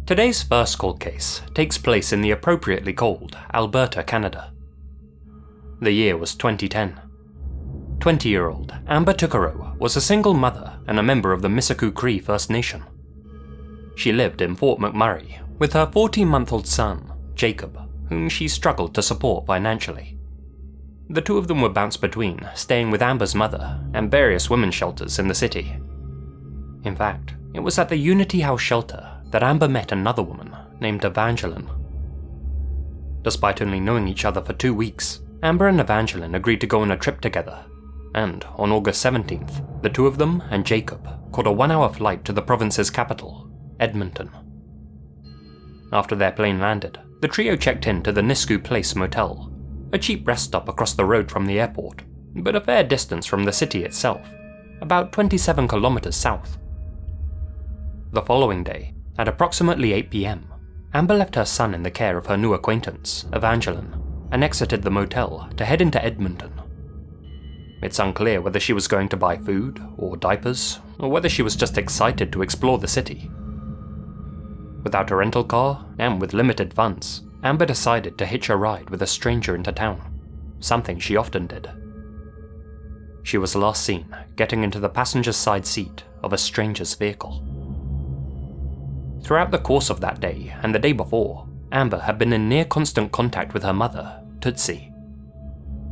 Today's first cold case takes place in the appropriately called Alberta, Canada. The year was 2010. 20-year-old Amber Tukaro was a single mother and a member of the Misiku Cree First Nation. She lived in Fort McMurray with her 14-month-old son, Jacob, whom she struggled to support financially. The two of them would bounce between staying with Amber's mother and various women's shelters in the city. In fact, it was at the Unity House shelter that Amber met another woman named Evangeline. Despite only knowing each other for 2 weeks, Amber and Evangeline agreed to go on a trip together, and on August 17th, the two of them and Jacob caught a 1-hour flight to the province's capital, Edmonton. After their plane landed, the trio checked in to the Nisku Place Motel, a cheap rest stop across the road from the airport, but a fair distance from the city itself, about 27 kilometers south. The following day, at approximately 8 p.m, Amber left her son in the care of her new acquaintance, Evangeline, and exited the motel to head into Edmonton. It's unclear whether she was going to buy food or diapers, or whether she was just excited to explore the city. Without a rental car, and with limited funds, Amber decided to hitch a ride with a stranger into town, something she often did. She was last seen getting into the passenger's side seat of a stranger's vehicle. Throughout the course of that day and the day before, Amber had been in near constant contact with her mother, Tootsie.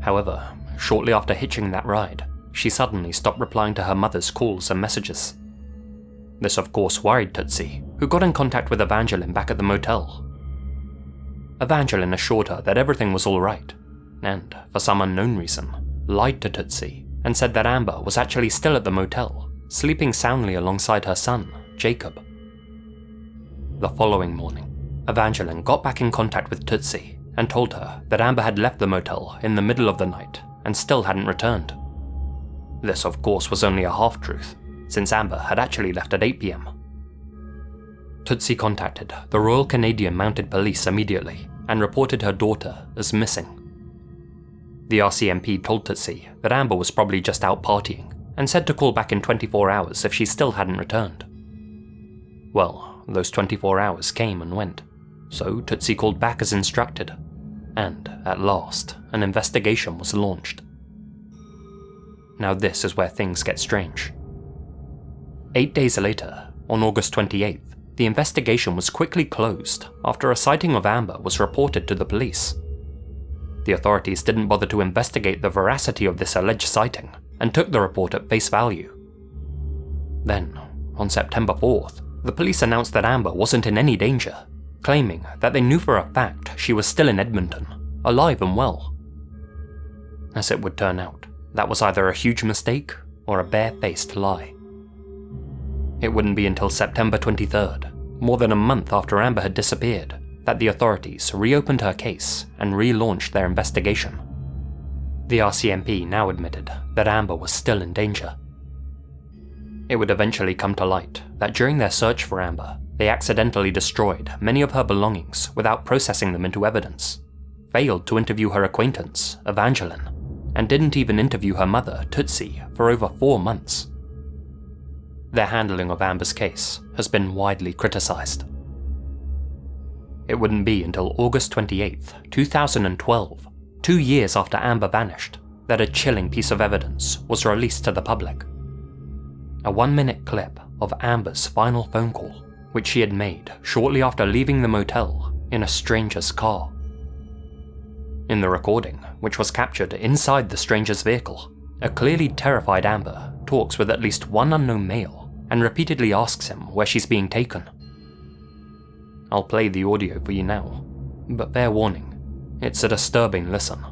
However, shortly after hitching that ride, she suddenly stopped replying to her mother's calls and messages. This of course worried Tootsie, who got in contact with Evangeline back at the motel. Evangeline assured her that everything was alright, and, for some unknown reason, lied to Tootsie and said that Amber was actually still at the motel, sleeping soundly alongside her son, Jacob. The following morning, Evangeline got back in contact with Tootsie and told her that Amber had left the motel in the middle of the night and still hadn't returned. This of course was only a half-truth, since Amber had actually left at 8 p.m. Tootsie contacted the Royal Canadian Mounted Police immediately and reported her daughter as missing. The RCMP told Tootsie that Amber was probably just out partying and said to call back in 24 hours if she still hadn't returned. Well, those 24 hours came and went, so Tootsie called back as instructed, and at last, an investigation was launched. Now this is where things get strange. 8 days later, on August 28th, the investigation was quickly closed after a sighting of Amber was reported to the police. The authorities didn't bother to investigate the veracity of this alleged sighting and took the report at face value. Then, on September 4th, the police announced that Amber wasn't in any danger, claiming that they knew for a fact she was still in Edmonton, alive and well. As it would turn out, that was either a huge mistake or a bare-faced lie. It wouldn't be until September 23rd, more than a month after Amber had disappeared, that the authorities reopened her case and relaunched their investigation. The RCMP now admitted that Amber was still in danger. It would eventually come to light that during their search for Amber, they accidentally destroyed many of her belongings without processing them into evidence, failed to interview her acquaintance, Evangeline, and didn't even interview her mother, Tootsie, for over 4 months. Their handling of Amber's case has been widely criticized. It wouldn't be until August 28th, 2012, 2 years after Amber vanished, that a chilling piece of evidence was released to the public. A 1-minute clip of Amber's final phone call, which she had made shortly after leaving the motel in a stranger's car. In the recording, which was captured inside the stranger's vehicle, a clearly terrified Amber talks with at least one unknown male and repeatedly asks him where she's being taken. I'll play the audio for you now, but fair warning, it's a disturbing listen,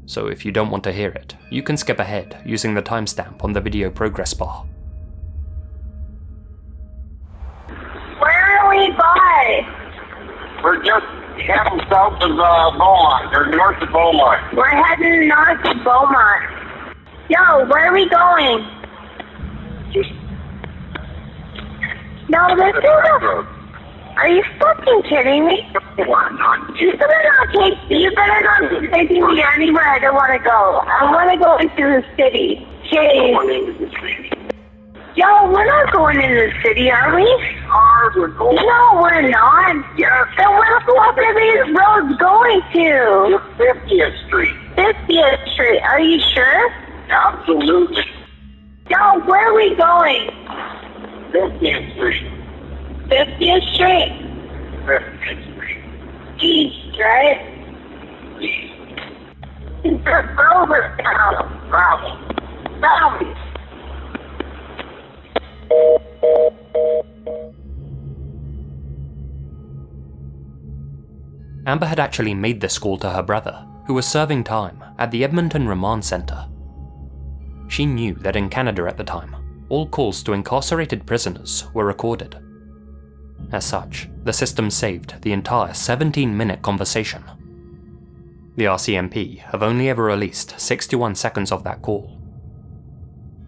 so if you don't want to hear it, you can skip ahead using the timestamp on the video progress bar. Where are we by? We're just heading south of Beaumont, or north of Beaumont. We're heading north of Beaumont. Yo, where are we going? No, this is a... Are you fucking kidding me? You better not be taking me anywhere I don't want to go. I want to go into the city. Jeez. Yo, we're not going into the city, are we? Our we're going. No, we're not. Yes. Then where the fuck are these roads going to? 50th Street. 50th Street. Are you sure? Absolutely. No, where are we going? 50th Street. 50th Street. 50th Street. East, right? East. Over now. Bravo. Bravo. Amber had actually made this call to her brother, who was serving time at the Edmonton Remand Centre. She knew that in Canada at the time, all calls to incarcerated prisoners were recorded. As such, the system saved the entire 17-minute conversation. The RCMP have only ever released 61 seconds of that call.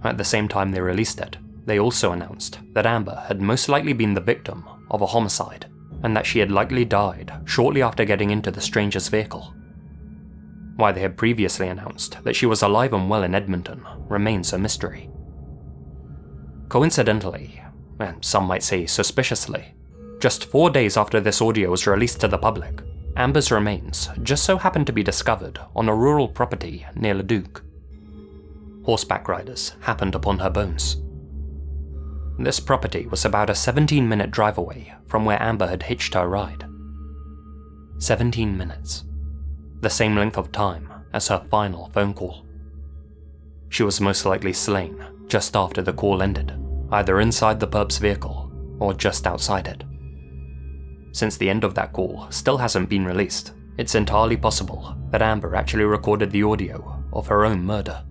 At the same time they released it, they also announced that Amber had most likely been the victim of a homicide, and that she had likely died shortly after getting into the stranger's vehicle. Why they had previously announced that she was alive and well in Edmonton remains a mystery. Coincidentally, and some might say suspiciously, just 4 days after this audio was released to the public, Amber's remains just so happened to be discovered on a rural property near Leduc. Horseback riders happened upon her bones. This property was about a 17-minute drive away from where Amber had hitched her ride. 17 minutes. The same length of time as her final phone call. She was most likely slain just after the call ended, either inside the perp's vehicle or just outside it. Since the end of that call still hasn't been released, it's entirely possible that Amber actually recorded the audio of her own murder.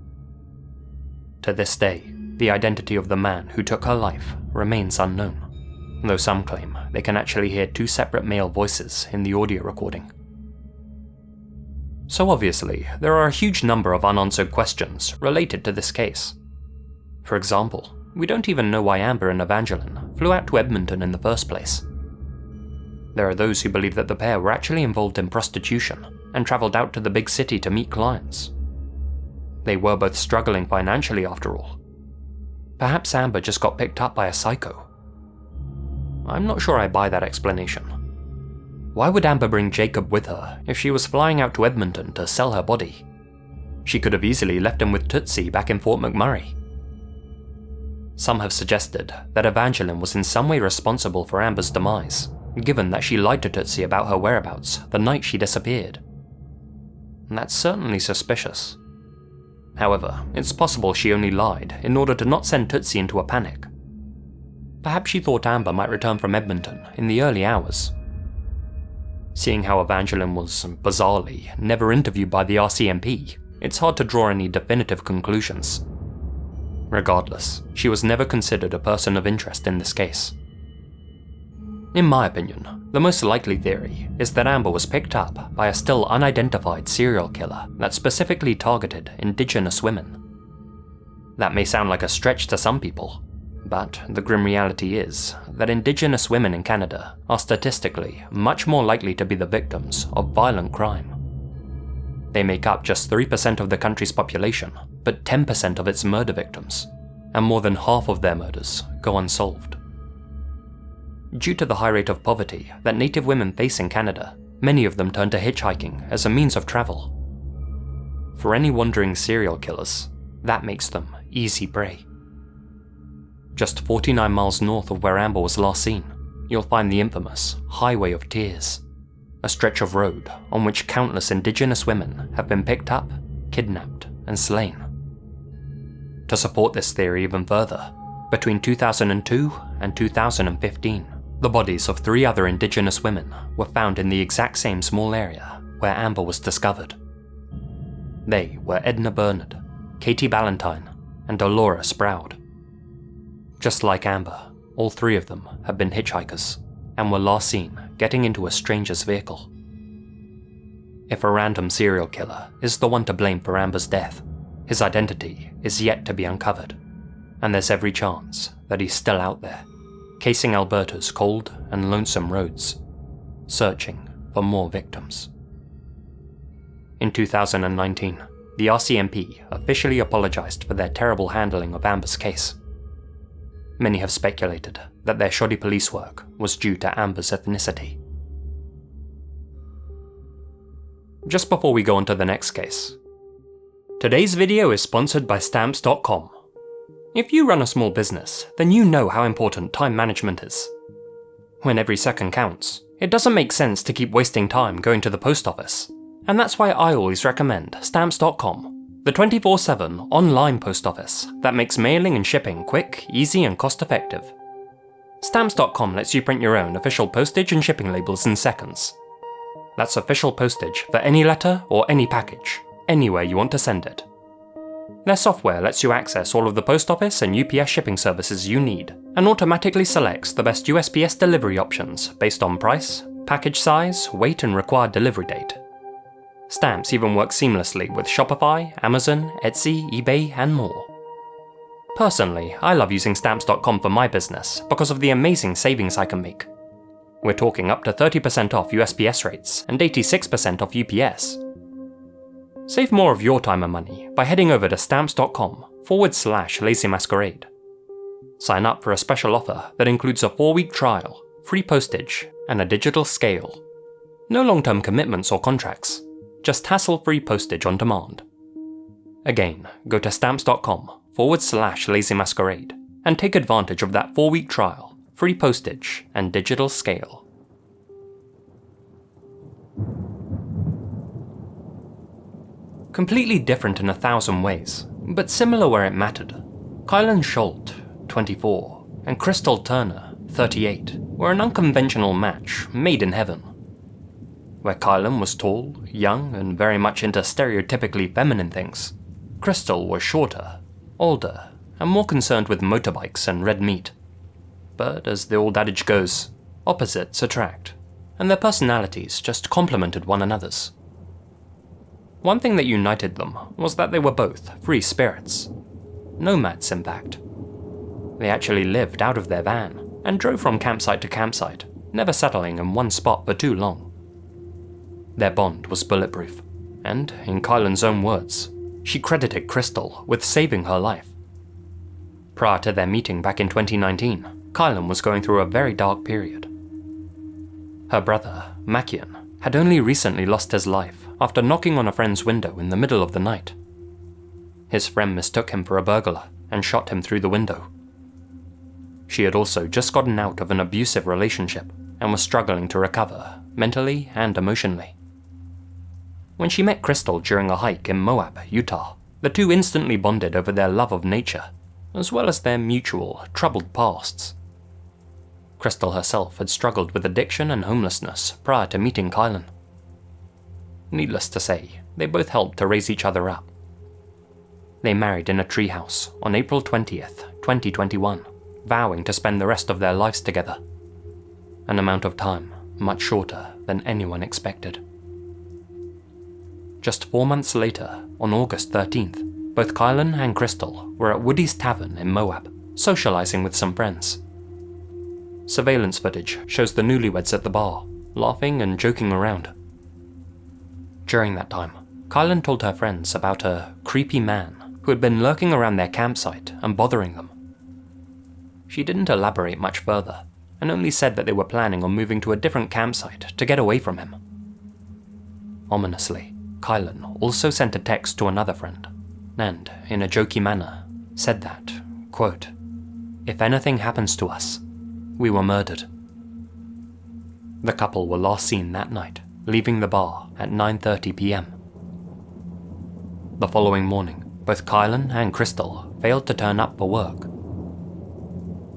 To this day, the identity of the man who took her life remains unknown, though some claim they can actually hear 2 separate male voices in the audio recording. So obviously, there are a huge number of unanswered questions related to this case. For example, we don't even know why Amber and Evangeline flew out to Edmonton in the first place. There are those who believe that the pair were actually involved in prostitution and travelled out to the big city to meet clients. They were both struggling financially after all. Perhaps Amber just got picked up by a psycho. I'm not sure I buy that explanation. Why would Amber bring Jacob with her if she was flying out to Edmonton to sell her body? She could have easily left him with Tootsie back in Fort McMurray. Some have suggested that Evangeline was in some way responsible for Amber's demise, given that she lied to Tootsie about her whereabouts the night she disappeared. That's certainly suspicious. However, it's possible she only lied in order to not send Tootsie into a panic. Perhaps she thought Amber might return from Edmonton in the early hours. Seeing how Evangeline was, bizarrely, never interviewed by the RCMP, it's hard to draw any definitive conclusions. Regardless, she was never considered a person of interest in this case. In my opinion, the most likely theory is that Amber was picked up by a still unidentified serial killer that specifically targeted Indigenous women. That may sound like a stretch to some people, but the grim reality is that Indigenous women in Canada are statistically much more likely to be the victims of violent crime. They make up just 3% of the country's population, but 10% of its murder victims, and more than half of their murders go unsolved. Due to the high rate of poverty that Native women face in Canada, many of them turn to hitchhiking as a means of travel. For any wandering serial killers, that makes them easy prey. Just 49 miles north of where Amber was last seen, you'll find the infamous Highway of Tears, a stretch of road on which countless Indigenous women have been picked up, kidnapped, and slain. To support this theory even further, between 2002 and 2015, the bodies of 3 other Indigenous women were found in the exact same small area where Amber was discovered. They were Edna Bernard, Katie Ballantyne, and Dolores Sproud. Just like Amber, all 3 of them had been hitchhikers and were last seen getting into a stranger's vehicle. If a random serial killer is the one to blame for Amber's death, his identity is yet to be uncovered, and there's every chance that he's still out there, casing Alberta's cold and lonesome roads, searching for more victims. In 2019, the RCMP officially apologized for their terrible handling of Amber's case. Many have speculated that their shoddy police work was due to Amber's ethnicity. Just before we go on to the next case, today's video is sponsored by Stamps.com. If you run a small business, then you know how important time management is. When every second counts, it doesn't make sense to keep wasting time going to the post office, and that's why I always recommend Stamps.com, the 24/7 online post office that makes mailing and shipping quick, easy, and cost-effective. Stamps.com lets you print your own official postage and shipping labels in seconds. That's official postage for any letter or any package, anywhere you want to send it. Their software lets you access all of the post office and UPS shipping services you need, and automatically selects the best USPS delivery options based on price, package size, weight, and required delivery date. Stamps even work seamlessly with Shopify, Amazon, Etsy, eBay, and more. Personally, I love using Stamps.com for my business because of the amazing savings I can make. We're talking up to 30% off USPS rates and 86% off UPS. Save more of your time and money by heading over to Stamps.com/LazyMasquerade. Sign up for a special offer that includes a 4-week trial, free postage, and a digital scale. No long-term commitments or contracts, just hassle-free postage on demand. Again, go to Stamps.com/LazyMasquerade and take advantage of that 4-week trial, free postage, and digital scale. Completely different in 1,000 ways, but similar where it mattered. Colin Schultz, 24, and Crystal Turner, 38, were an unconventional match made in heaven. Where Colin was tall, young, and very much into stereotypically feminine things, Crystal was shorter, older, and more concerned with motorbikes and red meat. But as the old adage goes, opposites attract, and their personalities just complemented one another's. One thing that united them was that they were both free spirits. Nomads, in fact. They actually lived out of their van and drove from campsite to campsite, never settling in one spot for too long. Their bond was bulletproof, and, in Colin's own words, she credited Crystal with saving her life. Prior to their meeting back in 2019, Colin was going through a very dark period. Her brother, Makian, had only recently lost his life after knocking on a friend's window in the middle of the night. His friend mistook him for a burglar and shot him through the window. She had also just gotten out of an abusive relationship and was struggling to recover, mentally and emotionally. When she met Crystal during a hike in Moab, Utah, the two instantly bonded over their love of nature, as well as their mutual, troubled pasts. Crystal herself had struggled with addiction and homelessness prior to meeting Colin. Needless to say, they both helped to raise each other up. They married in a treehouse on April 20th, 2021, vowing to spend the rest of their lives together. An amount of time much shorter than anyone expected. Just 4 months later, on August 13th, both Colin and Crystal were at Woody's Tavern in Moab, socializing with some friends. Surveillance footage shows the newlyweds at the bar, laughing and joking around. During that time, Colin told her friends about a creepy man who had been lurking around their campsite and bothering them. She didn't elaborate much further, and only said that they were planning on moving to a different campsite to get away from him. Ominously, Colin also sent a text to another friend, and, in a jokey manner, said that, quote, "If anything happens to us, we were murdered." The couple were last seen that night, leaving the bar at 9:30 p.m. The following morning, both Colin and Crystal failed to turn up for work.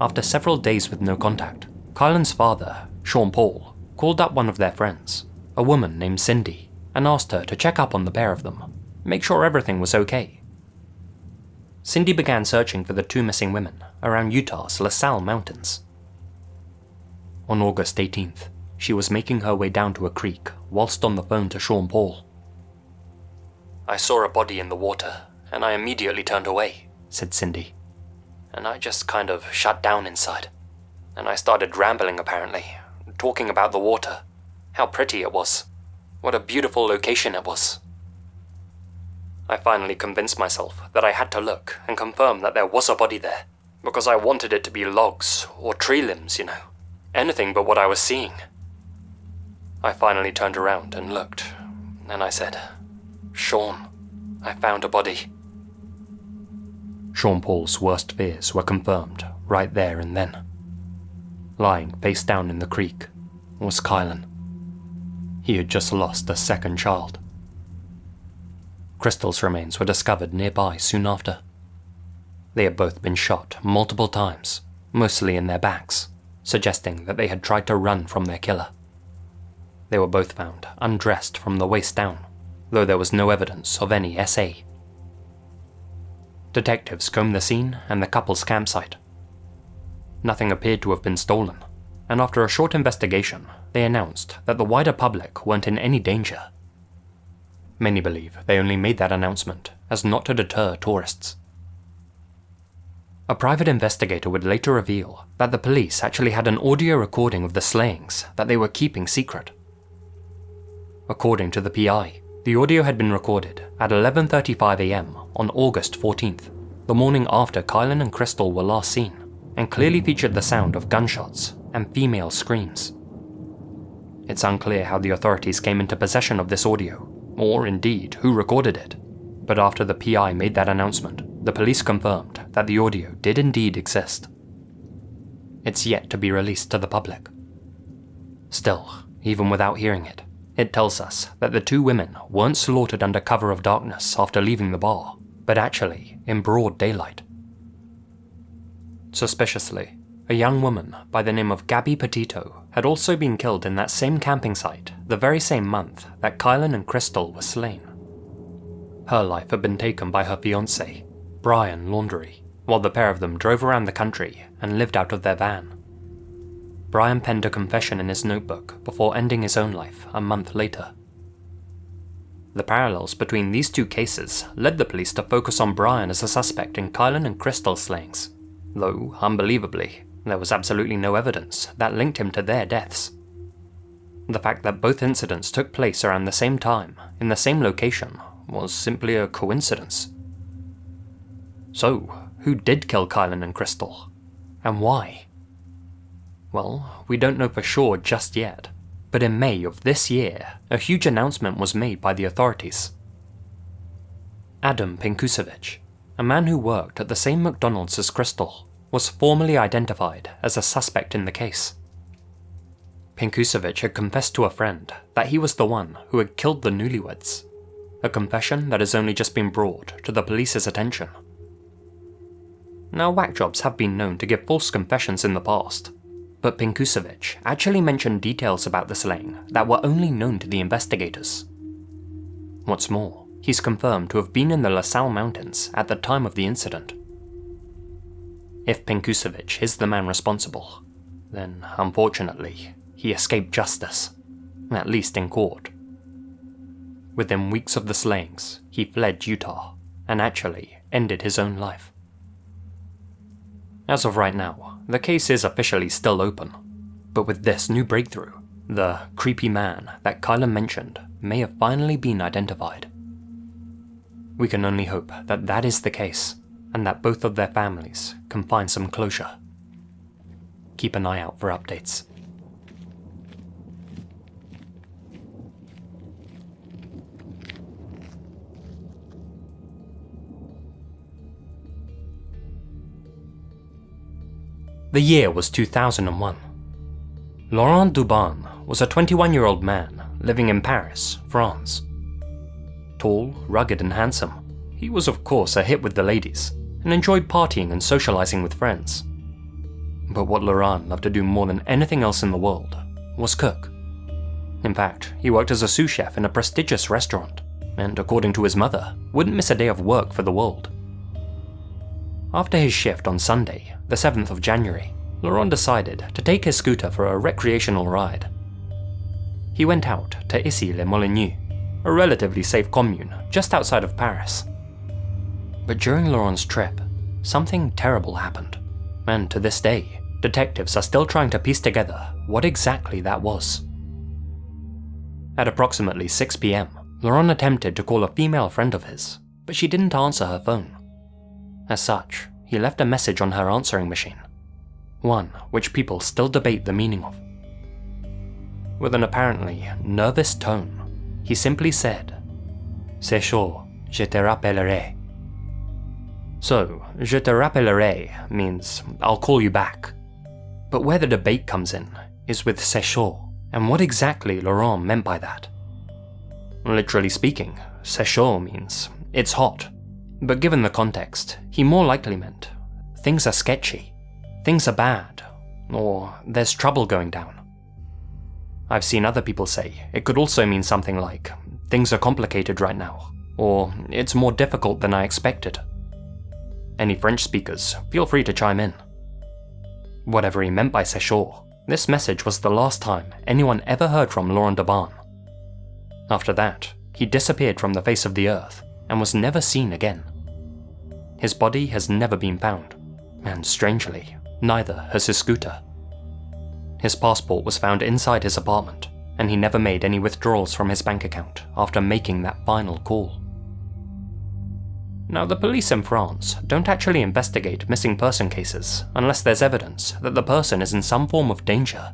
After several days with no contact, Colin's father, Sean Paul, called up one of their friends, a woman named Cindy, and asked her to check up on the pair of them, make sure everything was okay. Cindy began searching for the two missing women around Utah's LaSalle Mountains. On August 18th, she was making her way down to a creek whilst on the phone to Sean Paul. "I saw a body in the water, and I immediately turned away," said Cindy. "And I just kind of shut down inside. And I started rambling apparently, talking about the water, how pretty it was, what a beautiful location it was. I finally convinced myself that I had to look and confirm that there was a body there, because I wanted it to be logs or tree limbs, you know. Anything but what I was seeing. I finally turned around and looked, and I said, "Sean, I found a body." Sean Paul's worst fears were confirmed right there and then. Lying face down in the creek was Colin. He had just lost a second child. Crystal's remains were discovered nearby soon after. They had both been shot multiple times, mostly in their backs, suggesting that they had tried to run from their killer. They were both found undressed from the waist down, though there was no evidence of any SA. Detectives combed the scene and the couple's campsite. Nothing appeared to have been stolen, and after a short investigation, they announced that the wider public weren't in any danger. Many believe they only made that announcement as not to deter tourists. A private investigator would later reveal that the police actually had an audio recording of the slayings that they were keeping secret. According to the PI, the audio had been recorded at 11:35 AM on August 14th, the morning after Colin and Crystal were last seen, and clearly featured the sound of gunshots and female screams. It's unclear how the authorities came into possession of this audio, or indeed who recorded it, but after the PI made that announcement, the police confirmed that the audio did indeed exist. It's yet to be released to the public. Still, even without hearing it, it tells us that the two women weren't slaughtered under cover of darkness after leaving the bar, but actually in broad daylight. Suspiciously, a young woman by the name of Gabby Petito had also been killed in that same camping site the very same month that Colin and Crystal were slain. Her life had been taken by her fiancé, Brian Laundrie, while the pair of them drove around the country and lived out of their van. Brian penned a confession in his notebook before ending his own life a month later. The parallels between these two cases led the police to focus on Brian as a suspect in Colin and Crystal's slayings, though, unbelievably, there was absolutely no evidence that linked him to their deaths. The fact that both incidents took place around the same time, in the same location, was simply a coincidence. So, who did kill Colin and Crystal? And why? Well, we don't know for sure just yet, but in May of this year, a huge announcement was made by the authorities. Adam Pinkusevich, a man who worked at the same McDonald's as Crystal, was formally identified as a suspect in the case. Pinkusevich had confessed to a friend that he was the one who had killed the newlyweds, a confession that has only just been brought to the police's attention. Now, whack jobs have been known to give false confessions in the past, but Pinkusevich actually mentioned details about the slaying that were only known to the investigators. What's more, he's confirmed to have been in the LaSalle Mountains at the time of the incident. If Pinkusevich is the man responsible, then unfortunately, he escaped justice, at least in court. Within weeks of the slayings, he fled Utah and actually ended his own life. As of right now, the case is officially still open, but with this new breakthrough, the creepy man that Colin mentioned may have finally been identified. We can only hope that that is the case, and that both of their families can find some closure. Keep an eye out for updates. The year was 2001. Laurent Dubin was a 21-year-old man living in Paris, France. Tall, rugged and handsome, he was of course a hit with the ladies and enjoyed partying and socializing with friends. But what Laurent loved to do more than anything else in the world was cook. In fact, he worked as a sous chef in a prestigious restaurant, and according to his mother, wouldn't miss a day of work for the world. After his shift on Sunday, the 7th of January, Laurent decided to take his scooter for a recreational ride. He went out to Issy-les-Moulineaux, a relatively safe commune just outside of Paris. But during Laurent's trip, something terrible happened, and to this day, detectives are still trying to piece together what exactly that was. At approximately 6 PM, Laurent attempted to call a female friend of his, but she didn't answer her phone. As such, he left a message on her answering machine, one which people still debate the meaning of. With an apparently nervous tone, he simply said, "C'est chaud, je te rappellerai." So, "je te rappellerai" means "I'll call you back." But where the debate comes in is with "c'est chaud" and what exactly Laurent meant by that. Literally speaking, "c'est chaud" means "it's hot," but given the context, he more likely meant "things are sketchy, things are bad," or "there's trouble going down." I've seen other people say it could also mean something like "things are complicated right now," or "it's more difficult than I expected." Any French speakers, feel free to chime in. Whatever he meant by "c'est chaud," this message was the last time anyone ever heard from Laurent Debarn. After that, he disappeared from the face of the earth and was never seen again. His body has never been found, and strangely, neither has his scooter. His passport was found inside his apartment, and he never made any withdrawals from his bank account after making that final call. Now, the police in France don't actually investigate missing person cases unless there's evidence that the person is in some form of danger.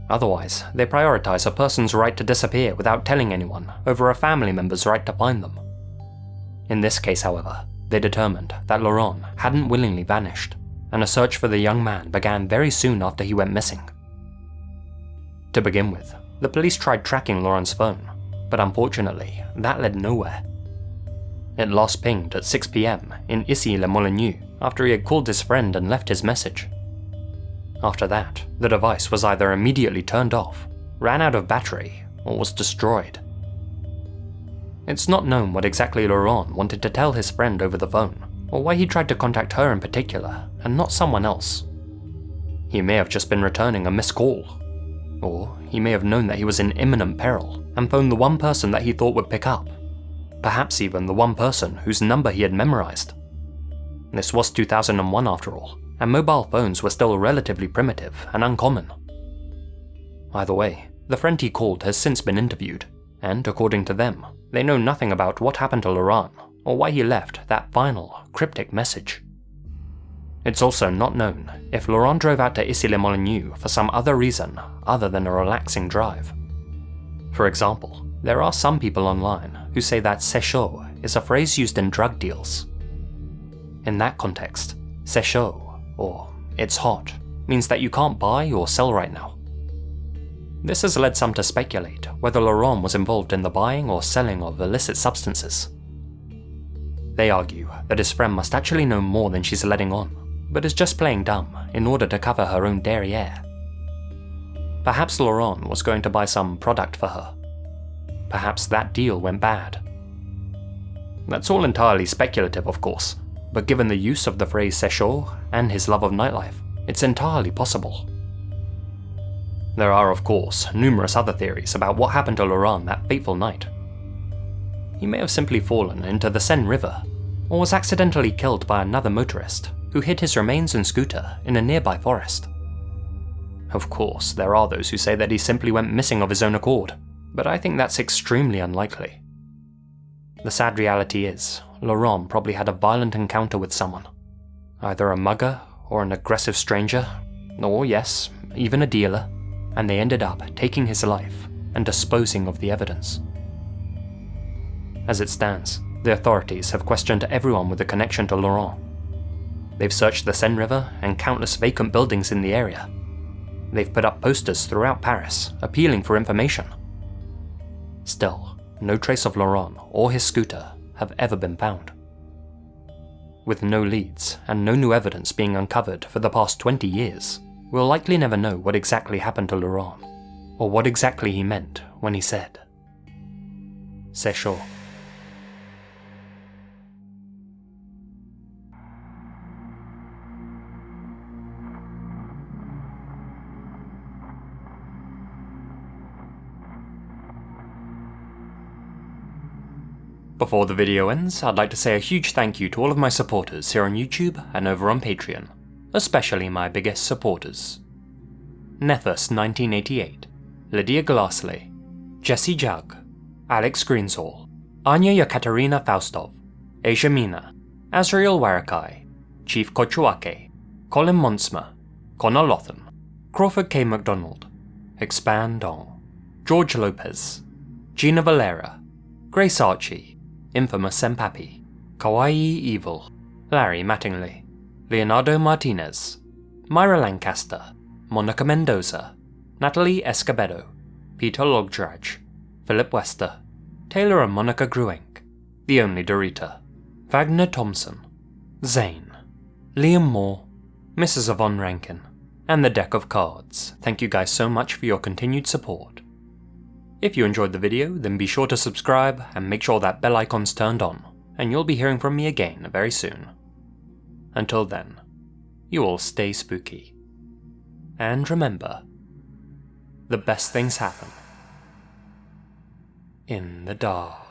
Otherwise, they prioritize a person's right to disappear without telling anyone over a family member's right to find them. In this case, however, they determined that Laurent hadn't willingly vanished, and a search for the young man began very soon after he went missing. To begin with, the police tried tracking Laurent's phone, but unfortunately, that led nowhere. It last pinged at 6 PM in Issy-les-Moulineaux after he had called his friend and left his message. After that, the device was either immediately turned off, ran out of battery, or was destroyed. It's not known what exactly Laurent wanted to tell his friend over the phone, or why he tried to contact her in particular, and not someone else. He may have just been returning a missed call, or he may have known that he was in imminent peril and phoned the one person that he thought would pick up, perhaps even the one person whose number he had memorized. This was 2001 after all, and mobile phones were still relatively primitive and uncommon. Either way, the friend he called has since been interviewed, and according to them, they know nothing about what happened to Laurent or why he left that final, cryptic message. It's also not known if Laurent drove out to Issy-les-Moulineaux for some other reason other than a relaxing drive. For example, there are some people online who say that "c'est chaud" is a phrase used in drug deals. In that context, "c'est chaud," or "it's hot," means that you can't buy or sell right now. This has led some to speculate whether Laurent was involved in the buying or selling of illicit substances. They argue that his friend must actually know more than she's letting on, but is just playing dumb in order to cover her own derriere. Perhaps Laurent was going to buy some product for her. Perhaps that deal went bad. That's all entirely speculative, of course, but given the use of the phrase "c'est chaud" and his love of nightlife, it's entirely possible. There are, of course, numerous other theories about what happened to Laurent that fateful night. He may have simply fallen into the Seine River, or was accidentally killed by another motorist who hid his remains and scooter in a nearby forest. Of course, there are those who say that he simply went missing of his own accord, but I think that's extremely unlikely. The sad reality is, Laurent probably had a violent encounter with someone, either a mugger or an aggressive stranger, or yes, even a dealer, and they ended up taking his life and disposing of the evidence. As it stands, the authorities have questioned everyone with a connection to Laurent. They've searched the Seine River and countless vacant buildings in the area. They've put up posters throughout Paris, appealing for information. Still, no trace of Laurent or his scooter have ever been found. With no leads and no new evidence being uncovered for the past 20 years, we'll likely never know what exactly happened to Laurent, or what exactly he meant when he said, "C'est chaud." Before the video ends, I'd like to say a huge thank you to all of my supporters here on YouTube and over on Patreon, especially my biggest supporters. Nethus 1988, Lydia Glassley, Jessie Jug, Alex Greensall, Anya Yekaterina Faustov, asiamina, Azrael Warakai, Chief Cochuaque, Colin Monsma, Connor Louthan, Crawford K. McDonald, Expand On, George Lopez, Gina Valera, Grace Archie, Infamous-senpapi, Kawaii Evil, Larry Mattingly, Leonardo Martinez, Myra Lancaster, Monica Mendoza, Natalie Escobedo, Peter Logdrage, Philip Wester, Taylor&Monica Gruenk, The Only Dorita, Wagner Thompson, Zane, Liam Moore, Mrs. Yvonne Rankin, and the deck of cards. Thank you guys so much for your continued support. If you enjoyed the video, then be sure to subscribe and make sure that bell icon's turned on, and you'll be hearing from me again very soon. Until then, you all stay spooky. And remember, the best things happen in the dark.